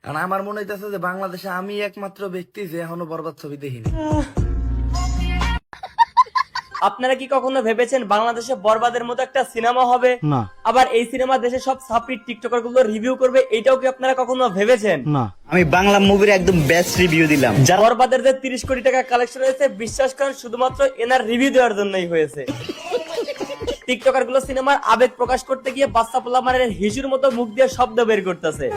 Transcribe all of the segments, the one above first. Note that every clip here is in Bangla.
কারণ আমার মনে হইতেছে যে বাংলাদেশে আমি একমাত্র ব্যক্তি যে এখনো বরবাদ ছবি দেখিনি। আপনারা কি কখনো ভেবেছেন বাংলাদেশে বরবাদের মতো একটা সিনেমা হবে? না। আবার এই সিনেমা দেশে সব সাপ্রি টিকটকার গুলো রিভিউ করবে, এইটাও কি আপনারা কখনো ভেবেছেন? না। আমি বাংলা মুভির একদম বেস্ট রিভিউ দিলাম। বরবাদের যে 30 কোটি টাকা কালেকশন হয়েছে, বিশ্বাস করেন শুধুমাত্র এনার রিভিউ দেওয়ার জন্যই হয়েছে। টিকটকার গুলো সিনেমার আবেগ প্রকাশ করতে গিয়ে বাচ্চা পোলা মানে হিসুর মতো মুখ দিয়ে শব্দ বের করতেছে,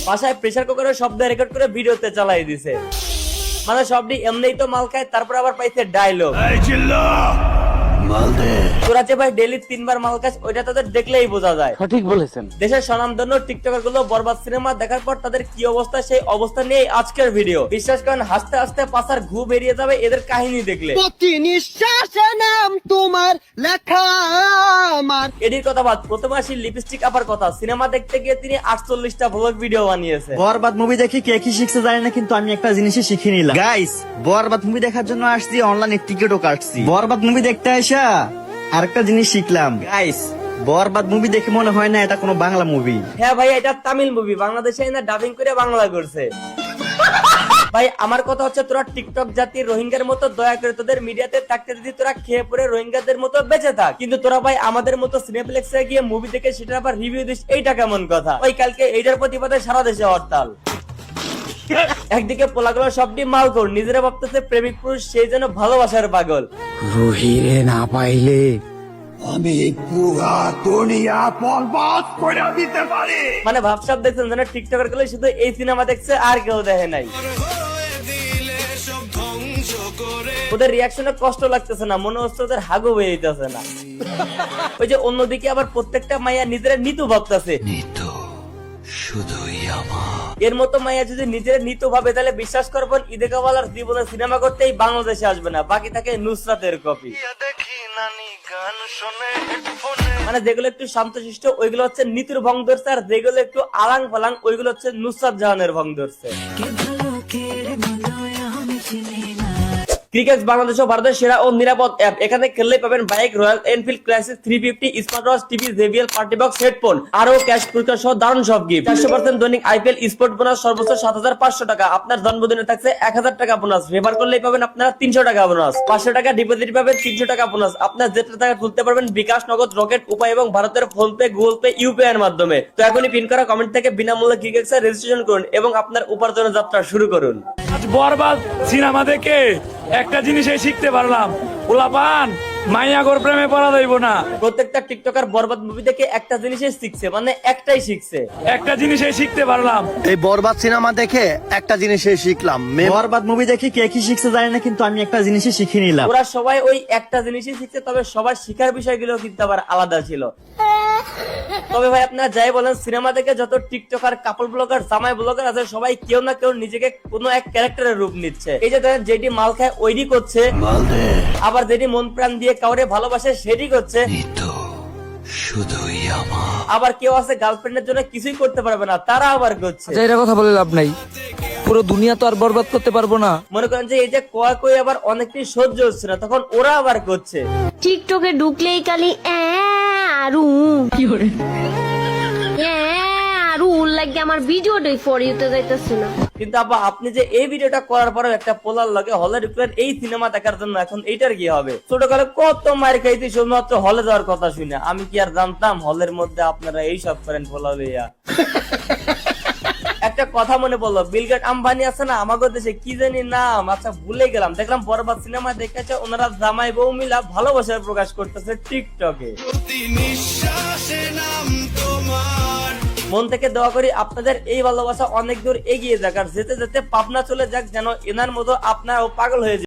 বাসায় প্রেসার কুকারের শব্দ রেকর্ড করে ভিডিওতে চালাই দিছে। মানে সবটি এমনিই তো মাল খায়, তারপর আবার পাইছে ডায়লগ, তোরা যে ভাই ডেইলি 3 বার মাল খাস, ওইটা তাদের দেখলেই বোঝা যায়। সঠিক বলেছেন। দেশের স্বনামধন্য টিকটকার গুলো বরবাদ সিনেমা দেখার পর তাদের কি অবস্থা, সেই অবস্থা নিয়ে আজকের ভিডিও। বিশ্বাস করেন হাসতে হাসতে পাছার ঘু বেরিয়ে যাবে এদের কাহিনী দেখলে। প্রতি নিঃশ্বাসে নাম তোমার লেখা আমার। এটির কথা বাদ, প্রথমে আসি লিপস্টিক আপার কথা। সিনেমা দেখতে গিয়ে তিনি 48টা ব্লগ ভিডিও বানিয়েছে। বরবাদ মুভি দেখে কে কি শিখছে জানি না, কিন্তু আমি একটা জিনিসই শিখে নিলাম। গাইস, বরবাদ মুভি দেখার জন্য আসছি, অনলাইনে টিকিটও কাটছি। বরবাদ মুভি দেখতে আসা আরেকটা জিনিস শিখলাম। গাইস, বরবাদ মুভি দেখে মনে হয় না এটা কোনো বাংলা মুভি। হ্যাঁ ভাই, এটা তামিল মুভি, বাংলাদেশে না ডাবিং করে বাংলা করছে। ভাই আমার কথা হচ্ছে, তোরা টিকটক জাতির রোহিঙ্গার মতো দয়া করে তোদের মিডিয়াতে থাকতে যদি তোরা খেয়ে পড়ে রোহিঙ্গাদের মতো বেঁচে থাক, কিন্তু তোরা ভাই আমাদের মতো সিনেপ্লেক্সে গিয়ে মুভি দেখে সেটা আবার রিভিউ দিস, এইটা কেমন কথা? ওই কালকে এইটার প্রতিবাদে সারা দেশে হরতাল। একদিকে পোলাগুলো সবটি মালকোর, নিজেরা ভাবতেছে প্রেমিক পুরুষ, সেই জন্য ভালোবাসার পাগল। রুহিরে না পাইলে আমি পুরা দুনিয়া বরবাদ করে দিতে পারি। মানে ভাবসাব দেখছেন যেন টিকটকার গুলো শুধু এই সিনেমা দেখছে আর কেউ দেখে নাই। ওদের রিয়াকশনে কষ্ট লাগতেছে না, মনে হচ্ছে ওদের হাগু হয়ে যেতেছে না। ওই যে অন্যদিকে আবার প্রত্যেকটা মাইয়া নিজেরা নিতু ভাবতেছে, এর মতো মাইয়া যদি নিজের নিতু ভাবে, তাহলে বিশ্বাস করবেন ঈদে কাওয়ালার জীবনে সিনেমা করতেই বাংলাদেশে আসবে না, বাকি থাকে নুসরাতের কপি। মানে যেগুলো একটু শান্তশিষ্ট ওইগুলো হচ্ছে নিতুর ভং ধরছে, আর যেগুলো একটু আলাং ফালাং ওইগুলো হচ্ছে নুসরাত জাহানের ভং ধরছে। ক্রিকেট বাংলাদেশ ও ভারতের সেরা ও নিরাপদ অ্যাপ। এখানে খেললেই পাবেন bike, royal Enfield classic 350, smart watch, TV, JBL party box, headphone, আরো ক্যাশ পুরস্কার সহ দারুণ সব গিফট। 400% দৈনিক আইপিএল স্পোর্ট বোনাস, সর্বোচ্চ 7,500 টাকা। আপনার জন্মদিনে থাকছে 1,000 টাকা বোনাস। রেফার করলেই পাবেন আপনারা 300 টাকা বোনাস। 500 টাকা ডিপোজিট পাবেন 300 টাকা বোনাস। আপনার যেটা টাকা তুলতে পারবেন বিকাশ, নগদ, রকেট, উপায় এবং ভারতের phone pay, Google pay, UPI এর মাধ্যমে। তো এখনই পিন করা কমেন্ট থেকে বিনামূল্যে ক্রিকেটে রেজিস্ট্রেশন করুন এবং আপনার উপার্জনের যাত্রা শুরু করুন। আজ বরবাদ সিনেমা দেখে একটা জিনিসই শিখতে পারলাম, পোলাপান মাইয়াগোর প্রেমে পড়া যাইব না। প্রত্যেকটা টিকটকার বরবাদ মুভি দেখে একটা জিনিসই শিখছে, মানে একটাই শিখছে। একটা জিনিসই শিখতে পারলাম, এই বরবাদ সিনেমা দেখে একটা জিনিসই শিখলাম। বরবাদ মুভি দেখে কে কি শিখছে জানি না, কিন্তু আমি একটা জিনিসই শিখে নিলাম। ওরা সবাই ওই একটা জিনিসই শিখছে, তবে সবার শিখার বিষয়গুলো কিন্তু আবার আলাদা ছিল। তবে ভাই আপনারা যাই বলেন, সিনেমা দেখে যত টিকটকার, কাপল ব্লগার, জামাই ব্লগার আছে, সবাই কেউ না কেউ নিজেকে কোনো এক ক্যারেক্টারের রূপ নিচ্ছে। এই যে দেখেন, যেটি মাল খায় ওইটি করছে, আবার যেটি মন প্রাণ দিয়ে কাউরে ভালোবাসে সেটি করছে, আবার কেউ আছে গার্লফ্রেন্ডের জন্য কিছুই করতে পারবে না, তারা আবার করছে। এটা কথা বলে লাভ নাই, পুরো দুনিয়া তো আর বরবাদ করতে পারবো না। মনে করেন যে এই যে কই আবার অনেকটাই সহ্য হচ্ছে না, তখন ওরা আবার করছে। টিকটকে ঢুকলেই খালি আরু লাগে আমার ভিডিওটাই ফরিতে যাইতেছে না। কিন্তু আপা আপনি যে এই ভিডিওটা করার পরে একটা পোলার লাগে হলে ঢুকলেন এই সিনেমা দেখার জন্য, এখন এইটার কি হবে? ছোটকালে কত মার খাইতে শুধুমাত্র হলে যাওয়ার কথা শুনে, আমি কি আর জানতাম হলের মধ্যে আপনারা এই সব করেন পোলা লইয়া। একটা কথা মনে পড়লো, বিল গেট আম্বানি আছে না আমাদের দেশে, কি জানি নাম, আচ্ছা ভুলে গেলাম। দেখলাম বরবাদ সিনেমা দেখেছে, ওনারা জামাই বউ মিলা ভালোবাসার প্রকাশ করতেছে টিকটকে। মন থেকে দোয়া করি আপনাদের এই ভালোবাসা অনেক দূর এগিয়ে যাক, আর যেতে যেতে পাবনা চলে যাক, যেন এনার মতো আপনারাও পাগল হয়ে যায়।